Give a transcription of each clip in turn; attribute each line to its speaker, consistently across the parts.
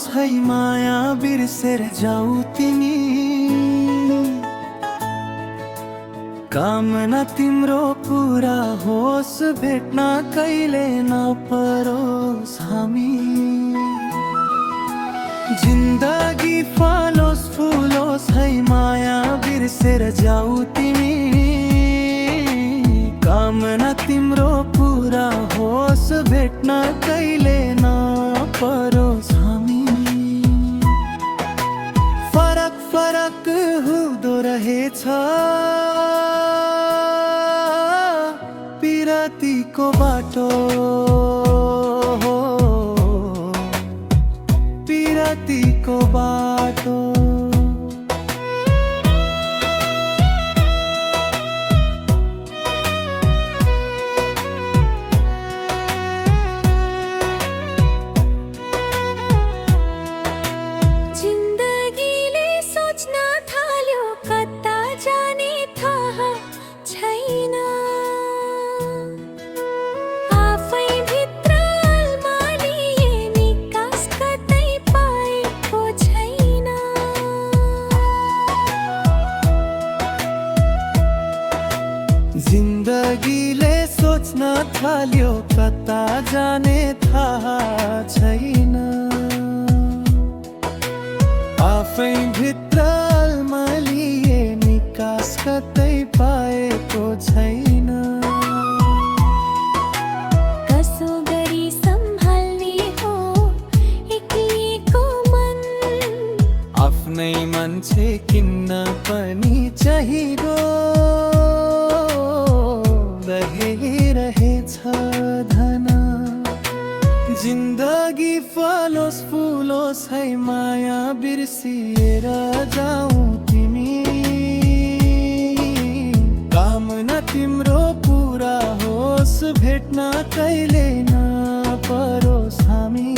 Speaker 1: फुलोस् है माया बिर्सेर जाऊ तिमी। कामना तिम्रो पुरा होस्, भेट्न कहिले नपरोस् हामी। जिन्दगी फलोस् फुलोस् है माया बिर्सेर जाऊ तिमी। कामना तिम्रो पुरा होस्, भेट्न कहिले नपरोस् हामी। फरक फरक हुँदो रहेछ पिरतीको बाटो, पिरतीको बाटो।
Speaker 2: जिन्दगीले सोच्न थाल्यो कता जाने थाहा छैन। आफै भित्र अल्मालिए निकास कतै पाएको छैन।
Speaker 1: जिन्दगीले सोच्न थाल्यो कता जाने थाहा छैन। आफै भित्र अल्मालिए निकास कतै पाएको छैन।
Speaker 2: कसो गरी सम्हाल्ने हो एक्लिएको मन।
Speaker 1: आफ्नै मान्छे किन्न पनि चाहिरो रहेछ धन। जिन्दगी फलोस् फुलोस् है माया बिर्सिएर जाऊ तिमी। कामना तिम्रो पुरा होस्, भेट्न कहिले नपरोस् हामी।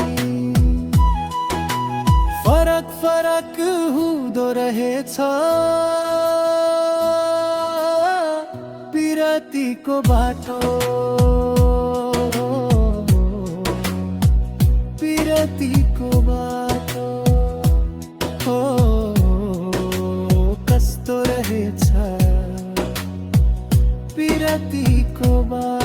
Speaker 1: फरक फरक हुँदो रहेछ पिरतीको बाटो, पिरतीको बाटो। हो कस्तो रहेछ पिरतीको बाटो।